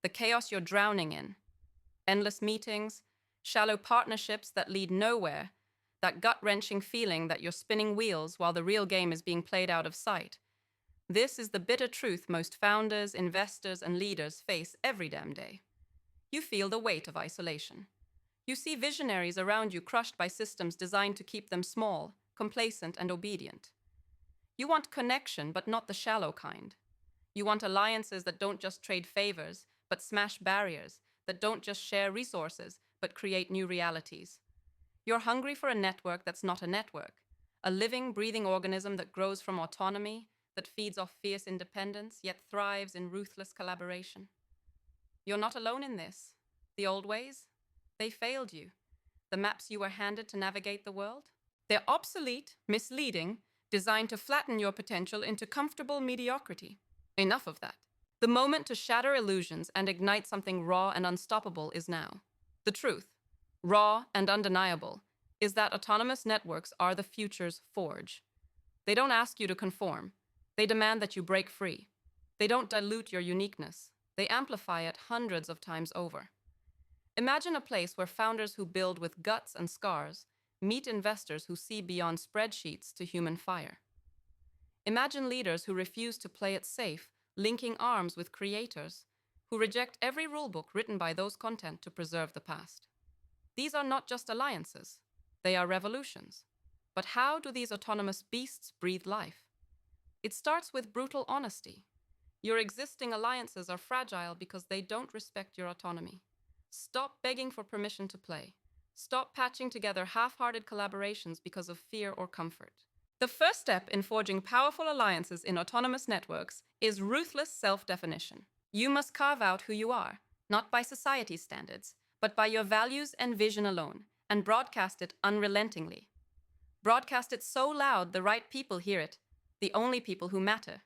the chaos you're drowning in. Endless meetings, shallow partnerships that lead nowhere, that gut-wrenching feeling that you're spinning wheels while the real game is being played out of sight. This is the bitter truth most founders, investors, and leaders face every damn day. You feel the weight of isolation. You see visionaries around you crushed by systems designed to keep them small, complacent, and obedient. You want connection, but not the shallow kind. You want alliances that don't just trade favors, but smash barriers, that don't just share resources, but create new realities. You're hungry for a network that's not a network, a living, breathing organism that grows from autonomy, that feeds off fierce independence, yet thrives in ruthless collaboration. You're not alone in this. The old ways, they failed you. The maps you were handed to navigate the world, they're obsolete, misleading, designed to flatten your potential into comfortable mediocrity. Enough of that. The moment to shatter illusions and ignite something raw and unstoppable is now. The truth, raw and undeniable, is that autonomous networks are the future's forge. They don't ask you to conform. They demand that you break free. They don't dilute your uniqueness. They amplify it hundreds of times over. Imagine a place where founders who build with guts and scars meet investors who see beyond spreadsheets to human fire. Imagine leaders who refuse to play it safe, linking arms with creators, who reject every rulebook written by those content to preserve the past. These are not just alliances, they are revolutions. But how do these autonomous beasts breathe life? It starts with brutal honesty. Your existing alliances are fragile because they don't respect your autonomy. Stop begging for permission to play. Stop patching together half-hearted collaborations because of fear or comfort. The first step in forging powerful alliances in autonomous networks is ruthless self-definition. You must carve out who you are, not by society's standards, but by your values and vision alone, and broadcast it unrelentingly. Broadcast it so loud the right people hear it, the only people who matter.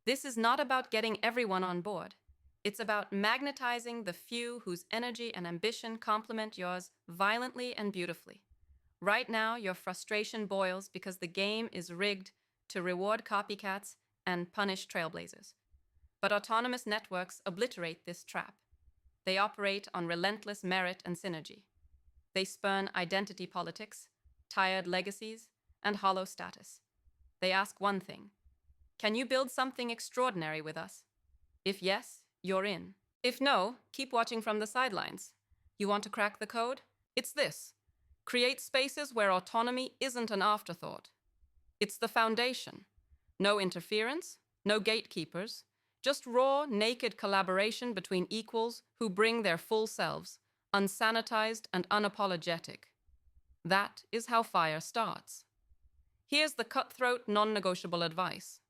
This is not about getting everyone on board. It's about magnetizing the few whose energy and ambition complement yours violently and beautifully. Right now, your frustration boils because the game is rigged to reward copycats and punish trailblazers. But autonomous networks obliterate this trap. They operate on relentless merit and synergy. They spurn identity politics, tired legacies, and hollow status. They ask one thing: can you build something extraordinary with us? If yes, you're in. If no, keep watching from the sidelines. You want to crack the code? It's this. Create spaces where autonomy isn't an afterthought. It's the foundation. No interference, no gatekeepers, just raw, naked collaboration between equals who bring their full selves, unsanitized and unapologetic. That is how fire starts. Here's the cutthroat, non-negotiable advice.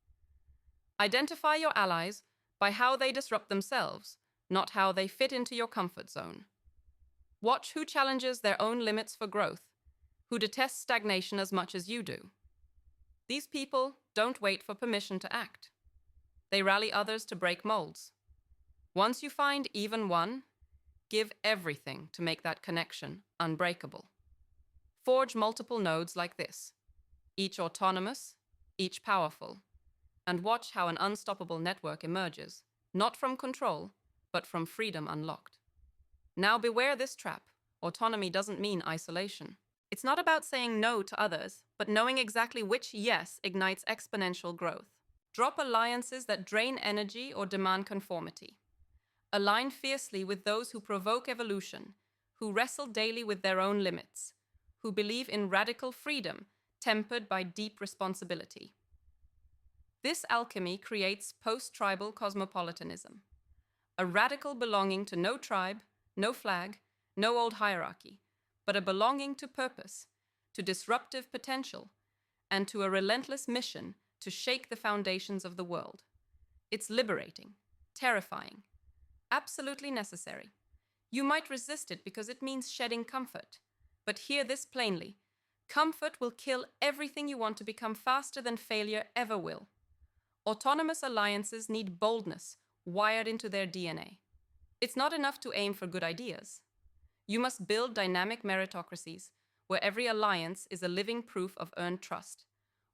Identify your allies by how they disrupt themselves, not how they fit into your comfort zone. Watch who challenges their own limits for growth, who detests stagnation as much as you do. These people don't wait for permission to act. They rally others to break molds. Once you find even one, give everything to make that connection unbreakable. Forge multiple nodes like this, each autonomous, each powerful, and watch how an unstoppable network emerges, not from control, but from freedom unlocked. Now beware this trap. Autonomy doesn't mean isolation. It's not about saying no to others, but knowing exactly which yes ignites exponential growth. Drop alliances that drain energy or demand conformity. Align fiercely with those who provoke evolution, who wrestle daily with their own limits, who believe in radical freedom tempered by deep responsibility. This alchemy creates post-tribal cosmopolitanism, a radical belonging to no tribe, no flag, no old hierarchy, but a belonging to purpose, to disruptive potential, and to a relentless mission to shake the foundations of the world. It's liberating, terrifying, absolutely necessary. You might resist it because it means shedding comfort, but hear this plainly. Comfort will kill everything you want to become faster than failure ever will. Autonomous alliances need boldness wired into their DNA. It's not enough to aim for good ideas. You must build dynamic meritocracies where every alliance is a living proof of earned trust,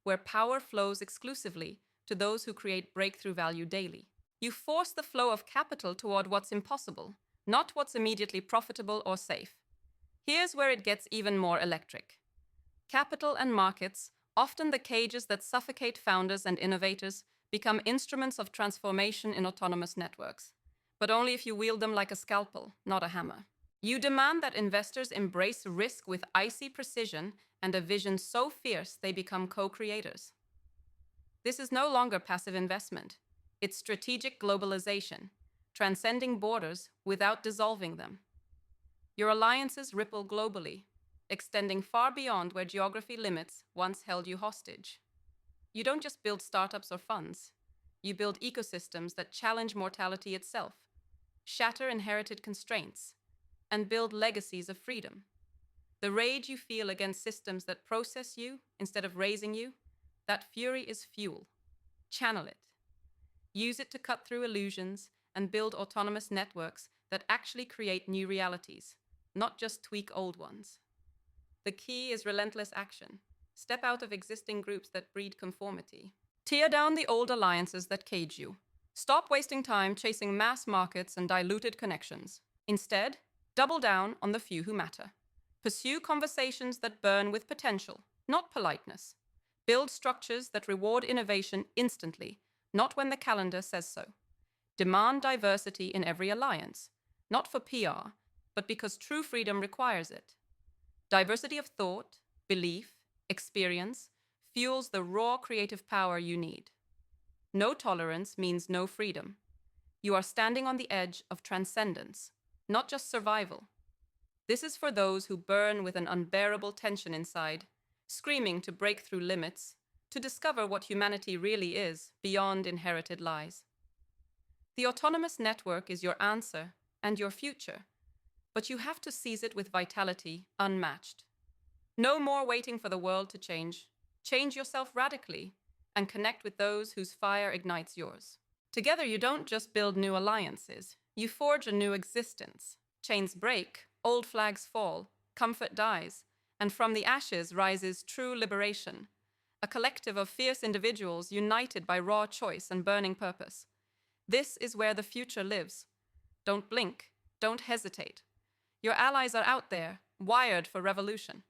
where power flows exclusively to those who create breakthrough value daily. You force the flow of capital toward what's impossible, not what's immediately profitable or safe. Here's where it gets even more electric. Capital and markets, often the cages that suffocate founders and innovators, become instruments of transformation in autonomous networks, but only if you wield them like a scalpel, not a hammer. You demand that investors embrace risk with icy precision and a vision so fierce they become co-creators. This is no longer passive investment. It's strategic globalization, transcending borders without dissolving them. Your alliances ripple globally, extending far beyond where geography limits once held you hostage. You don't just build startups or funds. You build ecosystems that challenge mortality itself, shatter inherited constraints, and build legacies of freedom. The rage you feel against systems that process you instead of raising you, that fury is fuel. Channel it. Use it to cut through illusions and build autonomous networks that actually create new realities, not just tweak old ones. The key is relentless action. Step out of existing groups that breed conformity. Tear down the old alliances that cage you. Stop wasting time chasing mass markets and diluted connections. Instead, double down on the few who matter. Pursue conversations that burn with potential, not politeness. Build structures that reward innovation instantly, not when the calendar says so. Demand diversity in every alliance, not for PR, but because true freedom requires it. Diversity of thought, belief, experience fuels the raw creative power you need. No tolerance means no freedom. You are standing on the edge of transcendence, not just survival. This is for those who burn with an unbearable tension inside, screaming to break through limits, to discover what humanity really is beyond inherited lies. The autonomous network is your answer and your future, but you have to seize it with vitality unmatched. No more waiting for the world to change. Change yourself radically and connect with those whose fire ignites yours. Together, you don't just build new alliances, you forge a new existence. Chains break, old flags fall, comfort dies, and from the ashes rises true liberation, a collective of fierce individuals united by raw choice and burning purpose. This is where the future lives. Don't blink, don't hesitate. Your allies are out there, wired for revolution.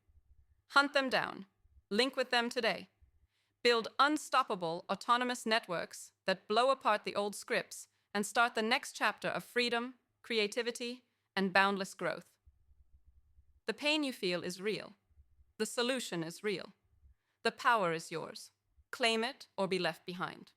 Hunt them down. Link with them today. Build unstoppable, autonomous networks that blow apart the old scripts and start the next chapter of freedom, creativity, and boundless growth. The pain you feel is real. The solution is real. The power is yours. Claim it or be left behind.